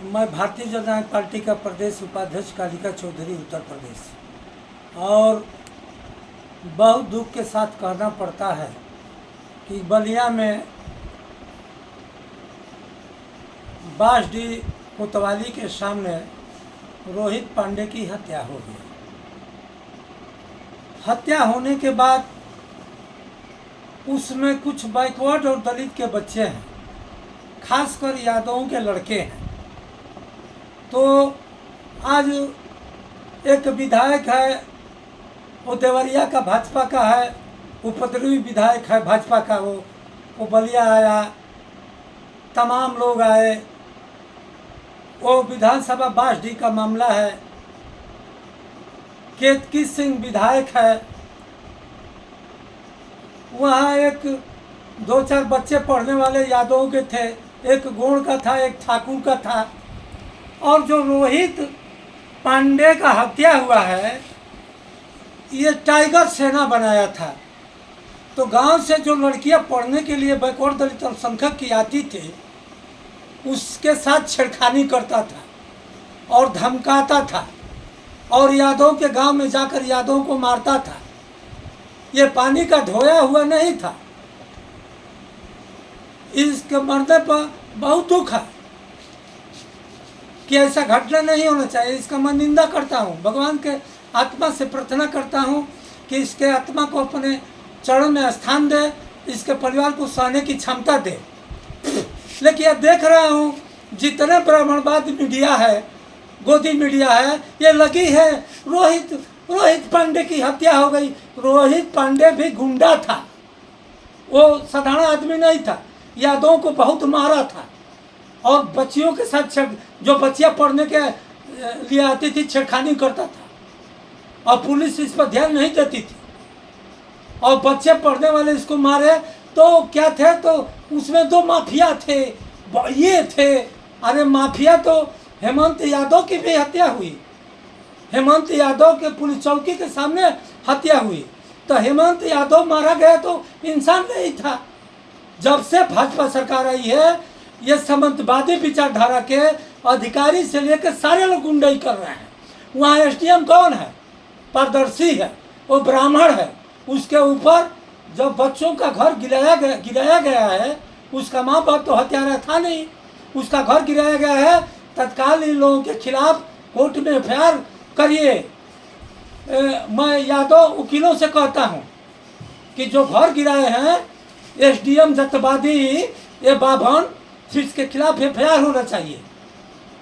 मैं भारतीय जनता पार्टी का प्रदेश उपाध्यक्ष कालिका चौधरी उत्तर प्रदेश। और बहुत दुख के साथ कहना पड़ता है कि बलिया में बांसडीह कोतवाली के सामने रोहित पांडे की हत्या हो गई। हत्या होने के बाद उसमें कुछ बैकवर्ड और दलित के बच्चे हैं, खासकर यादवों के लड़के हैं। तो आज एक विधायक है, वो देवरिया का भाजपा का है, उपद्रवी विधायक है भाजपा का, वो बलिया आया, तमाम लोग आए। वो विधानसभा बांसडीह का मामला है। केतकी सिंह विधायक है, वहाँ एक दो चार बच्चे पढ़ने वाले यादवों के थे, एक गोंड का था, एक ठाकुर का था। और जो रोहित पांडे का हत्या हुआ है, ये टाइगर सेना बनाया था। तो गांव से जो लड़कियां पढ़ने के लिए बैकवर्ड दलित अल्पसंख्यक की आती थी, उसके साथ छेड़खानी करता था और धमकाता था और यादव के गांव में जाकर यादवों को मारता था। ये पानी का ढोया हुआ नहीं था। इसके मरने पर बहुत दुख है कि ऐसा घटना नहीं होना चाहिए। इसका मैं निंदा करता हूँ, भगवान के आत्मा से प्रार्थना करता हूँ कि इसके आत्मा को अपने चरण में स्थान दे, इसके परिवार को सहने की क्षमता दे। लेकिन यह देख रहा हूँ जितने ब्राह्मणवाद मीडिया है, गोदी मीडिया है, ये लगी है रोहित पांडे की हत्या हो गई। रोहित पांडे भी गुंडा था, वो साधारण आदमी नहीं था। यादवों को बहुत मारा था और बच्चियों के साथ जो बच्चियां पढ़ने के लिए आती थी छेड़खानी करता था और पुलिस इस पर ध्यान नहीं देती थी और बच्चे पढ़ने वाले इसको मारे। तो क्या थे, तो उसमें दो माफिया थे, ये थे। अरे माफिया तो हेमंत यादव की भी हत्या हुई। हेमंत यादव के पुलिस चौकी के सामने हत्या हुई। तो हेमंत यादव मारा गया तो इंसान नहीं था। जब से भाजपा सरकार आई है, ये सामंतवादी विचारधारा के अधिकारी से लेकर सारे लोग गुंडाई कर रहे हैं। वहाँ एसडीएम कौन है? पारदर्शी है, वो ब्राह्मण है। उसके ऊपर जब बच्चों का घर गिराया गया है, उसका माँ बाप तो हत्यारा था नहीं, उसका घर गिराया गया है। तत्काल इन लोगों के खिलाफ कोर्ट में एफआईआर करिए। मैं यादव वकीलों से कहता हूँ कि जो घर गिराए हैं एसडीएम जतवादी, ये बाभन, फिर इसके खिलाफ एफआईआर होना चाहिए।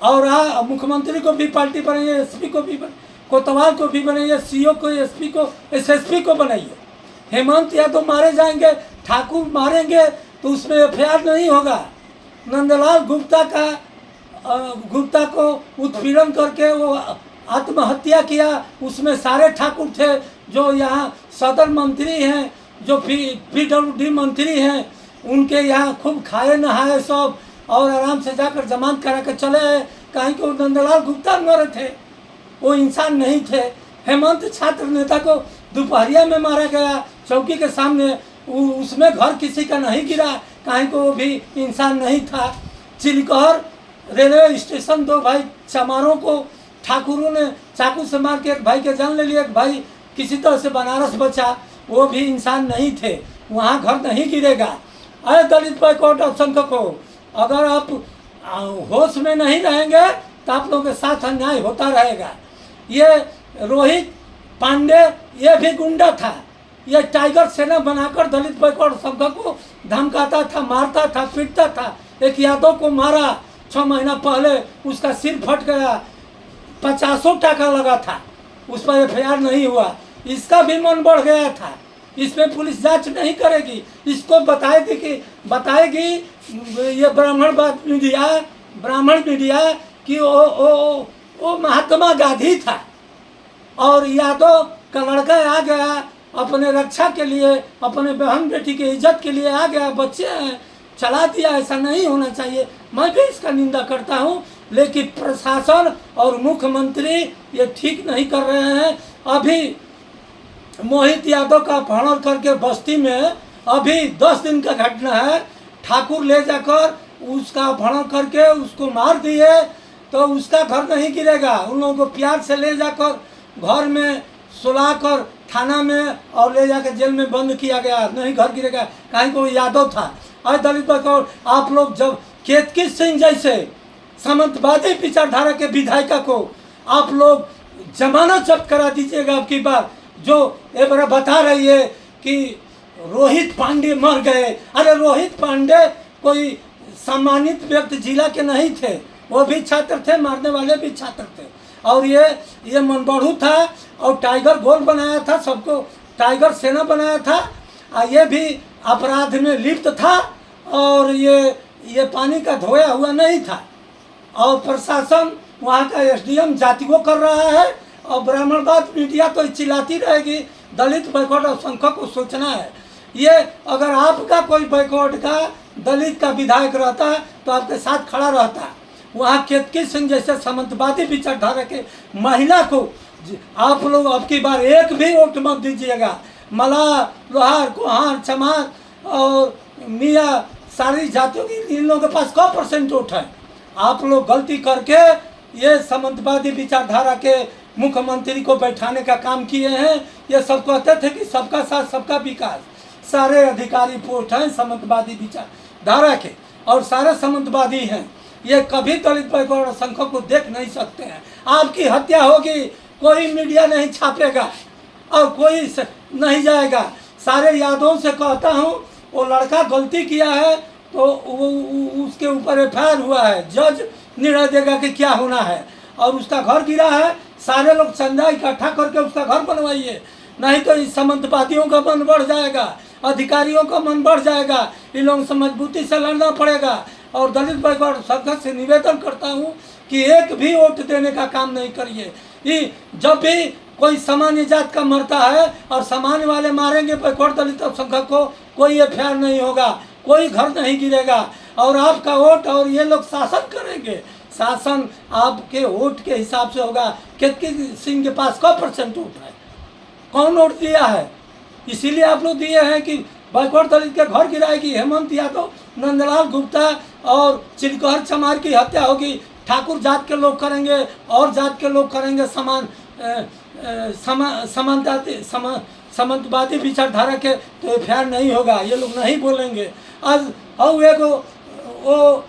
और मुख्यमंत्री को भी पार्टी बनाइए, एसपी को भी, कोतवाल को भी बनाइए, सीओ को, एसपी को, एसएसपी को बनाइए। हेमंत यादव मारे जाएंगे, ठाकुर मारेंगे तो उसमें एफआईआर नहीं होगा। नंदलाल गुप्ता को उत्पीड़न करके वो आत्महत्या किया, उसमें सारे ठाकुर थे जो यहाँ सदर मंत्री हैं, जो पीडब्ल्यूडी मंत्री हैं, उनके यहाँ खूब खाए नहाए सब और आराम से जाकर जमानत करा के चले हैं। कहीं को नंदलाल गुप्ता मरे थे, वो इंसान नहीं थे। हेमंत छात्र नेता को दोपहरिया में मारा गया चौकी के सामने, उसमें घर किसी का नहीं गिरा, कहीं को वो भी इंसान नहीं था। चिलकहर रेलवे स्टेशन, दो भाई चमारों को ठाकुरों ने चाकू से मार के एक भाई के जान ले लिया, एक भाई किसी तरह से बनारस बचा, वो भी इंसान नहीं थे। वहाँ घर नहीं गिरेगा। अरे दलित बैकवर्ड अल्पसंख्यक को, अगर आप होश में नहीं रहेंगे तो आप लोगों के साथ अन्याय होता रहेगा। ये रोहित पांडे ये भी गुंडा था। ये टाइगर सेना बनाकर दलित बैकवर्ड अल्पसंख्यक को धमकाता था, मारता था, पीटता था। एक यादव को मारा 6 महीना पहले, उसका सिर फट गया, 50 टाका लगा था, उस पर एफआईआर नहीं हुआ। इसका भी मन बढ़ गया था। इसमें पुलिस जांच नहीं करेगी, इसको बताएगी ये ब्राह्मण मीडिया कि वो महात्मा गांधी था और यादव का लड़का आ गया अपने रक्षा के लिए, अपने बहन बेटी की इज्जत के लिए आ गया, बच्चे हैं, चला दिया। ऐसा नहीं होना चाहिए। मैं भी इसका निंदा करता हूँ, लेकिन प्रशासन और मुख्यमंत्री ये ठीक नहीं कर रहे हैं। अभी मोहित यादव का अपहरण करके बस्ती में अभी 10 दिन का घटना है, ठाकुर ले जाकर उसका अपहरण करके उसको मार दिए तो उसका घर नहीं गिरेगा। उन लोगों को प्यार से ले जाकर घर में सुलाकर थाना में और ले जाकर जेल में बंद किया गया, नहीं घर गिरेगा। कहीं को यादव था और दलित को आप लोग जब केतकी सिंह जैसे सामंतवादी विचारधारा के विधायिका को आप लोग जमानत जब्त करा दीजिएगा। अब की बार जो ये बड़ा बता रही है कि रोहित पांडे मर गए, अरे रोहित पांडे कोई सम्मानित व्यक्ति जिला के नहीं थे, वो भी छात्र थे, मारने वाले भी छात्र थे। और ये मनबढ़ू था और टाइगर गोल बनाया था, सबको टाइगर सेना बनाया था। और ये भी अपराध में लिप्त था और ये पानी का धोया हुआ नहीं था। और प्रशासन वहाँ का एसडीएम जातियों कर रहा है और ब्राह्मणवाद मीडिया तो चिल्लाती रहेगी। दलित बैकवर्ड और संख्या को सोचना है। ये अगर आपका कोई बैकवर्ड का दलित का विधायक रहता तो आपके साथ खड़ा रहता। वहाँ केतकी सिंह जैसे सामंतवादी विचारधारा के महिला को आप लोग अब की बार एक भी वोट मत दीजिएगा। मलाह, लोहार, कुहार, चमार और मियाँ सारी जातियों की इन लोगों के पास 1% वोट है। आप लोग गलती करके ये सामंतवादी विचारधारा के मुख्यमंत्री को बैठाने का काम किए हैं। ये सब कहते थे कि सबका साथ सबका विकास, सारे अधिकारी पोस्ट हैं सामंतवादी विचारधारा के और सारे सामंतवादी हैं। ये कभी दलित बैकवर्ड संख्या को देख नहीं सकते हैं। आपकी हत्या होगी, कोई मीडिया नहीं छापेगा और कोई नहीं जाएगा। सारे यादवों से कहता हूँ, वो लड़का गलती किया है तो उसके ऊपर एफआईआर हुआ है, जज निर्णय देगा कि क्या होना है। और उसका घर गिरा है, सारे लोग चंदा इकट्ठा करके उसका घर बनवाइए, नहीं तो इस सामंतवादियों का मन बढ़ जाएगा, अधिकारियों का मन बढ़ जाएगा। इन लोगों से मजबूती से लड़ना पड़ेगा। और दलित बैकवर्ड संघर्ष से निवेदन करता हूँ कि एक भी वोट देने का काम नहीं करिए। ये जब भी कोई सामान्य जात का मरता है और सामान्य वाले मारेंगे बैकवर्ड दलित संघर्ष को, कोई एफआईआर नहीं होगा, कोई घर नहीं गिरेगा और आपका वोट और ये लोग शासन करेंगे। शासन आपके वोट के हिसाब से होगा। केतकी सिंह के पास 1% वोट है, कौन वोट दिया है? इसीलिए आप लोग दिए हैं कि बैकवर्ड दलित के घर गिराएगी। हेमंत यादव, नंदलाल गुप्ता और चिलकहर चमार की हत्या होगी। ठाकुर जात के लोग करेंगे और जात के लोग करेंगे सामंतवादी विचारधारा के, तो एफआईआर नहीं होगा। ये लोग नहीं बोलेंगे। आज और एगो वो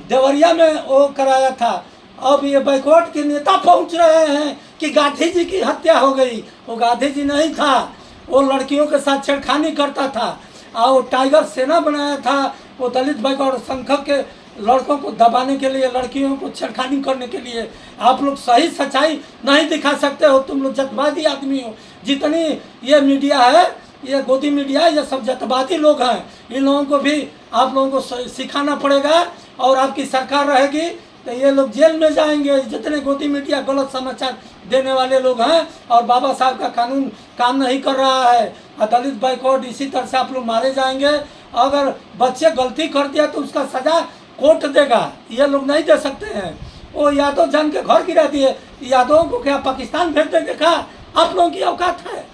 देवरिया में वो कराया था। अब ये बैकवर्ड के नेता पहुंच रहे हैं कि गांधी जी की हत्या हो गई। वो गांधी जी नहीं था, वो लड़कियों के साथ छेड़खानी करता था और वो टाइगर सेना बनाया था। वो दलित बैकवर्ड संख्या के लड़कों को दबाने के लिए, लड़कियों को छेड़खानी करने के लिए। आप लोग सही सच्चाई नहीं दिखा सकते हो, तुम लोग जतवादी आदमी हो। जितनी ये मीडिया है, ये गोदी मीडिया है, ये सब जतवादी लोग हैं। इन लोगों को भी आप लोगों को सिखाना पड़ेगा और आपकी सरकार रहेगी तो ये लोग जेल में जाएंगे। जितने गोदी मीडिया गलत समाचार देने वाले लोग हैं और बाबा साहब का कानून काम नहीं कर रहा है, दलित बैकवर्ड इसी तरह से आप लोग मारे जाएंगे। अगर बच्चे गलती कर दिया तो उसका सजा कोर्ट देगा, ये लोग नहीं दे सकते हैं। वो यादव जान के घर गिरा दिए, यादवों को क्या पाकिस्तान भेज देंगे? कहा आप लोगों की औकात है?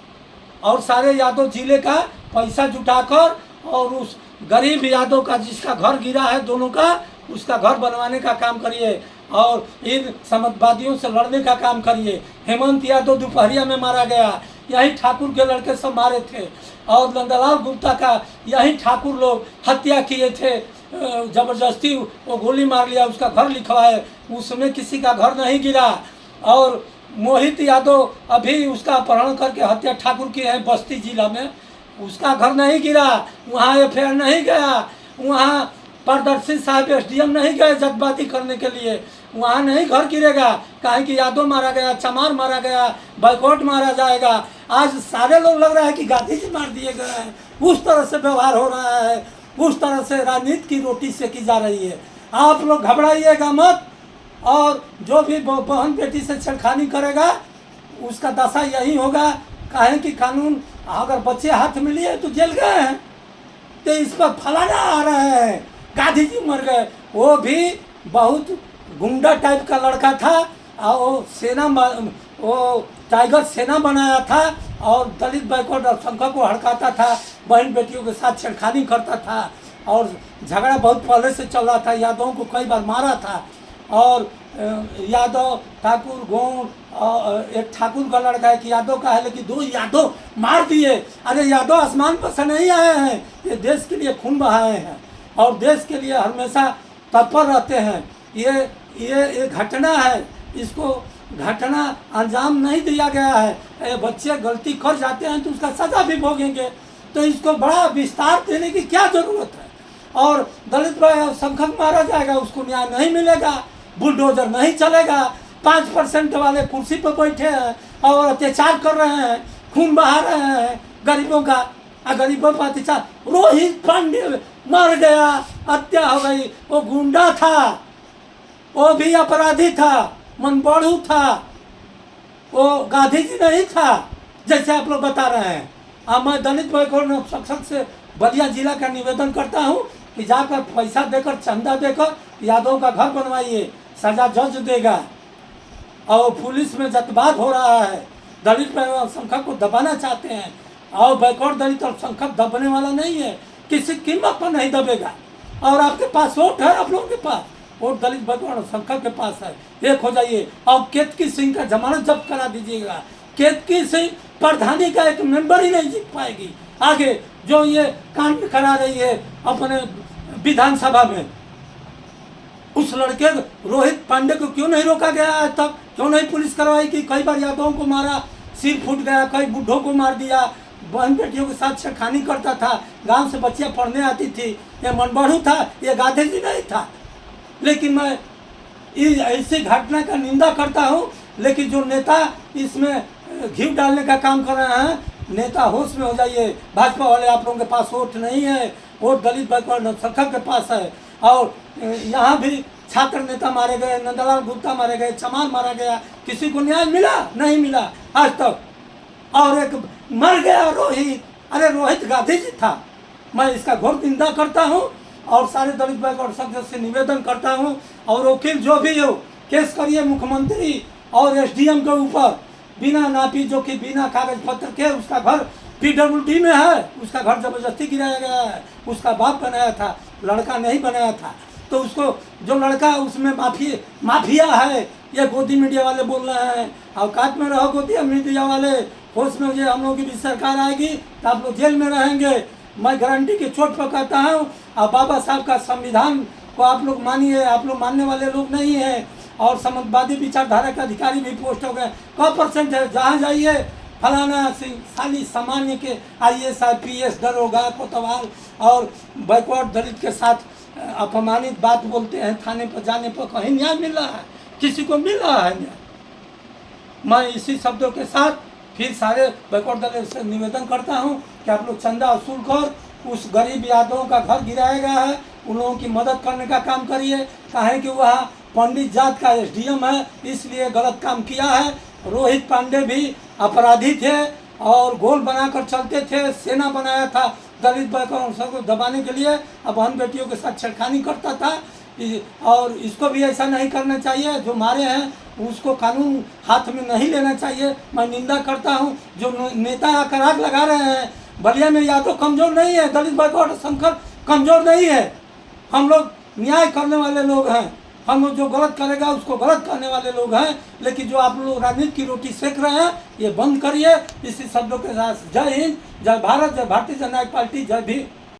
और सारे यादव जिले का पैसा जुटाकर और उस गरीब यादव का जिसका घर गिरा है दोनों का, उसका घर बनवाने का काम करिए और इन सामंतवादियों से लड़ने का काम करिए। हेमंत यादव दोपहरिया में मारा गया, यही ठाकुर के लड़के सब मारे थे। और नंदलाल गुप्ता का यही ठाकुर लोग हत्या किए थे, जबरदस्ती वो गोली मार लिया, उसका घर लिखवाए, उसमें किसी का घर नहीं गिरा। और मोहित यादव अभी उसका अपहरण करके हत्या ठाकुर की है बस्ती जिला में, उसका घर नहीं गिरा, वहाँ एफआईआर नहीं गया, वहाँ प्रदर्शी साहब एसडीएम नहीं गए जज्बाती करने के लिए, वहाँ नहीं घर गिरेगा। कहीं कि यादव मारा गया, चमार मारा गया, बैकवर्ड मारा जाएगा। आज सारे लोग लग रहा है कि गांधी जी मार दिए गए हैं। उस तरह से व्यवहार हो रहा है, उस तरह से राजनीति की रोटी सेकी जा रही है। आप लोग घबराइएगा मत। और जो भी बहन बेटी से छेड़खानी करेगा उसका दशा यही होगा। कहें कि कानून अगर बच्चे हाथ में लिए तो जेल गए हैं, तो इस पर फलाना आ रहा है गांधी जी मर गए। वो भी बहुत गुंडा टाइप का लड़का था और वो सेना, वो टाइगर सेना बनाया था और दलित बैकवर्ड संख्या को हड़काता था, बहन बेटियों के साथ छेड़खानी करता था और झगड़ा बहुत पहले से चल रहा था। यादवों को कई बार मारा था और यादव ठाकुर गोंड एक ठाकुर का लड़का है कि यादव का है, लेकिन 2 यादव मार दिए। अरे यादव आसमान पर से नहीं आए हैं, ये देश के लिए खून बहाए हैं और देश के लिए हमेशा तत्पर रहते हैं। ये घटना है, इसको घटना अंजाम नहीं दिया गया है। ये बच्चे गलती कर जाते हैं तो उसका सजा भी भोगेंगे, तो इसको बड़ा विस्तार देने की क्या जरूरत है। और दलित भाई संख्यक मारा जाएगा, उसको न्याय नहीं मिलेगा, बुलडोजर नहीं चलेगा। 5% वाले कुर्सी पर बैठे हैं और अत्याचार कर रहे हैं, खून बहा रहे हैं गरीबों का, गरीबों पर अत्याचार। रोहित पांडे मर गया, हत्या हो गई, वो गुंडा था, वो भी अपराधी था, मनबड़ू था, वो गांधी जी नहीं था जैसे आप लोग बता रहे हैं। अब मैं दलित भाई को सख्त से बलिया जिला का निवेदन करता हूँ कि जाकर पैसा देकर, चंदा देकर यादव का घर बनवाइए, सजा जज देगा। और पुलिस में जतबाद हो रहा है, दलित अल्पसंख्यक को दबाना चाहते हैं, और बैकवर्ड दलित अल्पसंख्यक दबने वाला नहीं है, किसी कीमत पर नहीं दबेगा। और आपके पास वोट है, आप लोगों के पास वोट दलित बैकवर्ड अल्पसंख्यक के पास है, एक हो जाइए। और केतकी सिंह का जमानत जब्त करा दीजिएगा। केतकी सिंह प्रधानी का एक मेंबर ही नहीं जीत पाएगी आगे, जो ये कांड करा रही है अपने विधानसभा में। उस लड़के रोहित पांडे को क्यों नहीं रोका गया आज तक, क्यों नहीं पुलिस कार्रवाई की? कई बार यादवों को मारा, सिर फूट गया, कई बुढ़ों को मार दिया, बहन बेटियों के साथ छेड़खानी करता था, गांव से बच्चियां पढ़ने आती थी। ये मनबड़ू था, ये गांधी जी नहीं था। लेकिन मैं ऐसी घटना का निंदा करता हूँ, लेकिन जो नेता इसमें घी डालने का काम कर रहे हैं, नेता होश में हो जाइए। भाजपा वाले आप लोगों के पास वोट नहीं है, वोट दलित बैकवर्ड अल्पसंख्यक के पास है। और यहाँ भी छात्र नेता मारे गए, नंदलाल गुप्ता मारे गए, चमार मारा गया, किसी को न्याय मिला नहीं मिला आज तक। और एक मर गया रोहित, अरे रोहित गांधी जी था। मैं इसका घोर निंदा करता हूँ और सारे दलित बैकवर्ड संघ से निवेदन करता हूँ, और वकील जो भी हो केस करिए मुख्यमंत्री और एसडीएम के ऊपर, बिना नापी, जो कि बिना कागज पत्र के मामला घर पीडब्ल्यूडी में है, उसका घर जबरदस्ती गिराया गया है, उसका बाप बनाया था, लड़का नहीं बनाया था। तो उसको जो लड़का उसमें माफिया है, ये गोदी मीडिया वाले बोल रहे हैं, औकात में रहो गोदी मीडिया वाले, होश में मुझे हम लोगों की भी सरकार आएगी तो आप लोग जेल में रहेंगे। मैं गारंटी की चोट पर कहता हूँ। और बाबा साहब का संविधान को आप लोग मानिए, आप लोग मानने वाले लोग नहीं हैं। और समाजवादी विचारधारा के अधिकारी भी पोस्ट हो गए, 1% है, जहाँ जाइए फलाना साली सामान्य के IAS IPS दरोगा कोतवाल और बैकवर्ड दलित के साथ अपमानित बात बोलते हैं। थाने पर जाने पर कहीं न्याय मिल रहा है, किसी को मिल रहा है न्याय? मैं इसी शब्दों के साथ फिर सारे बैकवर्ड दलित से निवेदन करता हूं कि आप लोग चंदा वसूल कर उस गरीब यादवों का घर गिराया गया है, उन लोगों की मदद करने का काम करिए। कहें कि वह पंडित जात का SDM है, इसलिए गलत काम किया है। रोहित पांडे भी अपराधी थे और गोल बनाकर चलते थे, सेना बनाया था दलित बैकवर्ड को दबाने के लिए, अब बहन बेटियों के साथ छेड़खानी करता था। और इसको भी ऐसा नहीं करना चाहिए। जो मारे हैं उसको कानून हाथ में नहीं लेना चाहिए। मैं निंदा करता हूं जो नेता आकर आग लगा रहे हैं। बलिया में यादव कमज़ोर नहीं है, दलित बैकवर्ड संख्यक कमज़ोर नहीं है। हम लोग न्याय करने वाले लोग हैं, हम जो गलत करेगा उसको गलत करने वाले लोग हैं। लेकिन जो आप लोग राजनीति की रोटी सेक रहे हैं, ये बंद करिए। इसी शब्दों के साथ जय हिंद, जय भारत, जय भारतीय जनता पार्टी, जय भीम।